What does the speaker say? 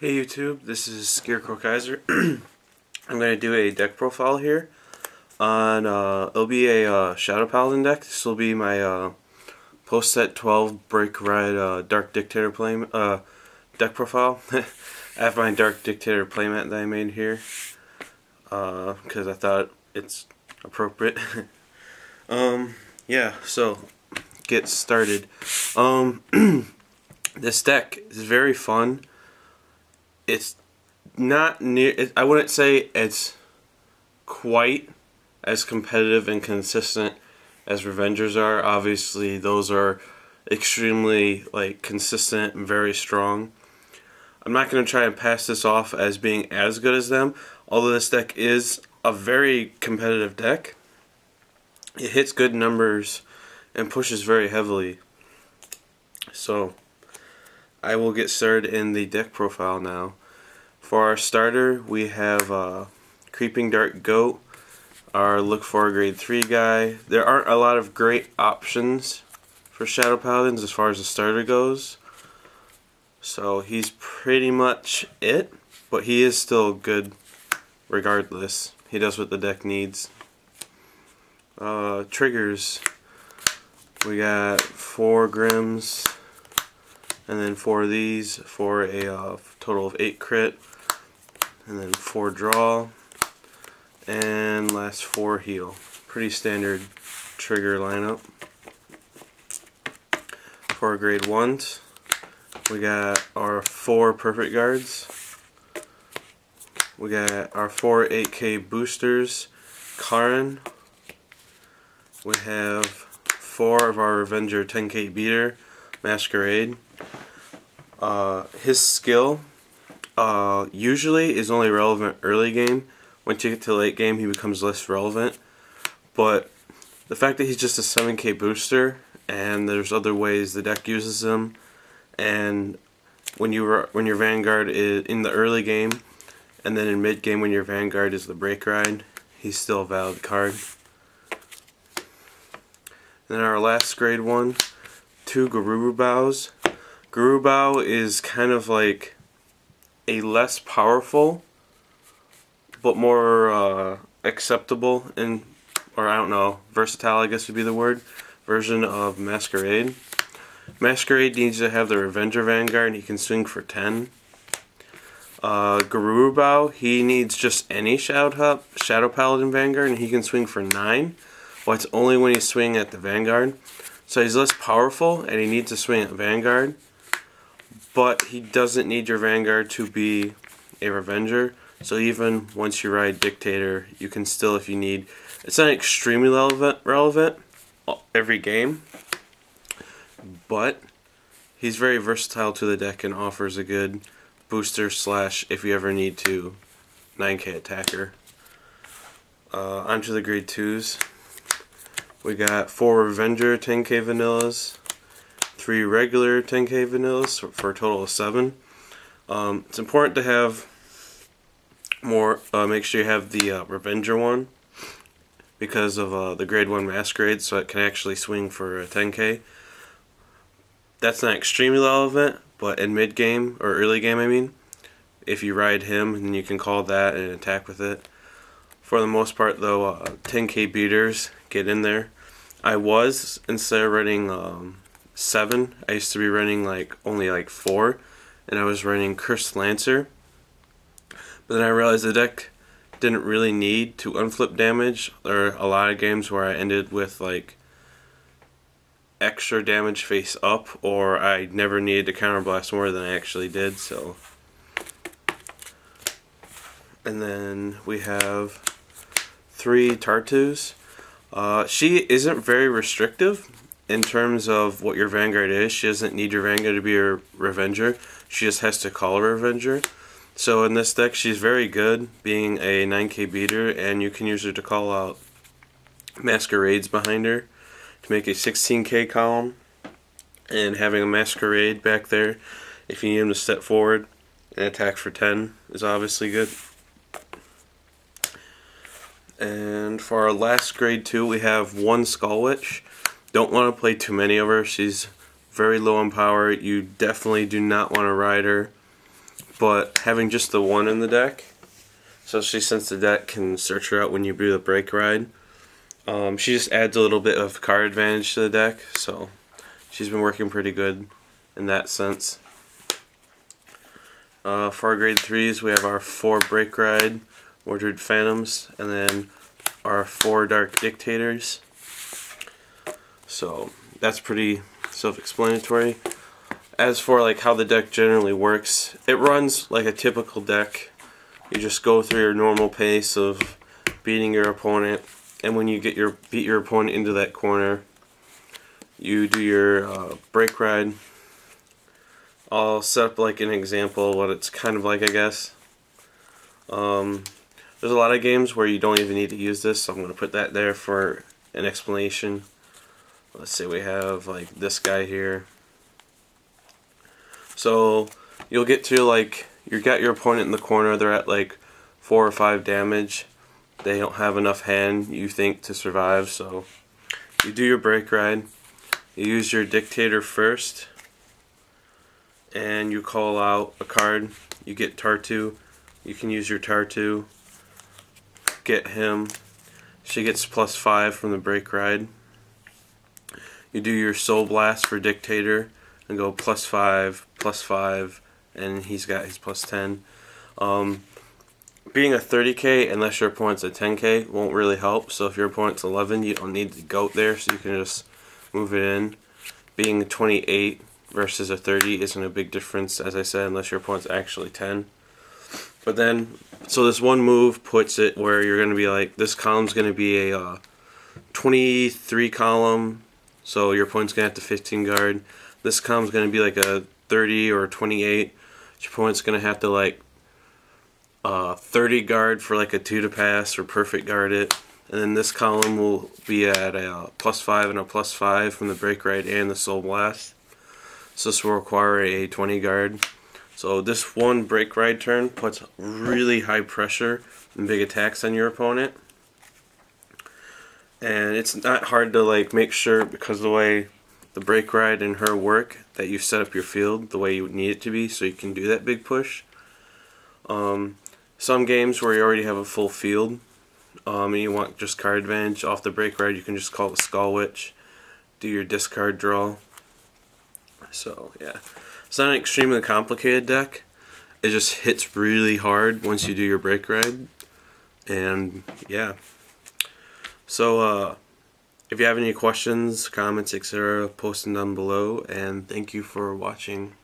Hey YouTube, this is Scarecrow Kaiser. I'm going to do a deck profile here on, it'll be a Shadow Paladin deck. This will be my post-set 12 Breakride Dark Dictator deck profile. I have my Dark Dictator playmat that I made here because I thought it's appropriate. Yeah, so get started. This deck is very fun. It's not near, I wouldn't say it's quite as competitive and consistent as Revengers are. Obviously those are extremely consistent and very strong. I'm not going to try and pass this off as being as good as them, although this deck is a very competitive deck. It hits good numbers and pushes very heavily. So I will get started in the deck profile now. For our starter, we have Creeping Dark Goat, our look for grade 3 guy. There aren't a lot of great options for Shadow Paladins as far as the starter goes, so he's pretty much it, but he is still good regardless. He does what the deck needs. Triggers, we got 4 Grims, and then 4 of these for a total of 8 crit, and then 4 draw, and last 4 heal. Pretty standard trigger lineup. For grade 1s, we got our 4 perfect guards. We got our 4 8K boosters, Karin. We have 4 of our Revenger 10K beater, Masquerade. His skill usually is only relevant early game. Once you get to late game, he becomes less relevant. But the fact that he's just a 7K booster, and there's other ways the deck uses him, and when your Vanguard is in the early game, and then in mid game when your Vanguard is the Breakride, he's still a valid card. Then our last grade 1, 2 Garurubous. Garurubou is kind of like a less powerful but more acceptable or I don't know, versatile I guess would be the word, version of Masquerade. Masquerade needs to have the Revenger Vanguard and he can swing for 10. Garurubou, he needs just any Shadow Paladin Vanguard and he can swing for 9. Well, it's only when he's swinging at the Vanguard. So he's less powerful and he needs to swing at Vanguard. But he doesn't need your Vanguard to be a Revenger. So even once you ride Dictator, you can still, if you need. It's not extremely relevant every game, but he's very versatile to the deck and offers a good booster / if you ever need to, 9K attacker. Onto the grade 2s. We got 4 Revenger 10K vanillas, 3 regular 10K vanillas for a total of 7. It's important to have more, make sure you have the Revenger one because of the grade 1 Masquerade, so it can actually swing for a 10K. That's not extremely relevant, but in mid game, or early game I mean, if you ride him, then you can call that and attack with it. For the most part though, 10K beaters get in there. I was, instead of running 7, I used to be running only 4, and I was running Cursed Lancer. But then I realized the deck didn't really need to unflip damage. There are a lot of games where I ended with extra damage face up, or I never needed to counterblast more than I actually did. So, and then we have 3 Tartus. She isn't very restrictive in terms of what your Vanguard is. She doesn't need your Vanguard to be a Revenger. She just has to call a Revenger. So in this deck she's very good being a 9K beater, and you can use her to call out Masquerades behind her to make a 16K column, and having a Masquerade back there if you need him to step forward and attack for 10 is obviously good. And for our last grade 2 we have 1 Skull Witch. Don't want to play too many of her. She's very low on power. You definitely do not want to ride her. but having just the one in the deck, especially since the deck can search her out when you do the Breakride, she just adds a little bit of card advantage to the deck, so she's been working pretty good in that sense. For our grade 3s, we have our 4 Breakride Mordred Phantoms, and then our 4 Dark Dictators. So that's pretty self-explanatory. As for like how the deck generally works, it runs like a typical deck. You just go through your normal pace of beating your opponent, and when you beat your opponent into that corner, you do your Breakride. I'll set up like an example of what it's kind of like, I guess. There's a lot of games where you don't even need to use this, so I'm going to put that there for an explanation. Let's say we have like this guy here. So you'll get to like, you got your opponent in the corner, they're at like 4 or 5 damage. They don't have enough hand, you think, to survive, so you do your Breakride. You use your Dictator first, and you call out a card. You get Tartu. You can use your Tartu. Get him. She gets +5 from the Breakride. You do your Soul Blast for Dictator and go +5, +5, and he's got his +10. Being a 30k, unless your opponent's a 10k, won't really help. So if your opponent's 11, you don't need to go there, so you can just move it in. Being 28 versus a 30 isn't a big difference, as I said, unless your opponent's actually 10. But then, so this one move puts it where you're going to be like, this column's going to be a 23 column, so your opponent's going to have to 15 guard. This column's going to be like a 30 or 28. Your opponent's going to have to like 30 guard for like a 2 to pass or perfect guard it. And then this column will be at a +5 and a +5 from the Breakride and the Soul Blast. So this will require a 20 guard. So this one Breakride turn puts really high pressure and big attacks on your opponent. And it's not hard to like make sure, because the way the Breakride and her work, that you set up your field the way you would need it to be so you can do that big push. Some games where you already have a full field, and you want just card advantage off the Breakride, you can just call the Skull Witch, do your discard draw. So yeah, it's not an extremely complicated deck. It just hits really hard once you do your Breakride, and yeah. So if you have any questions, comments, etc., post them down below, and thank you for watching.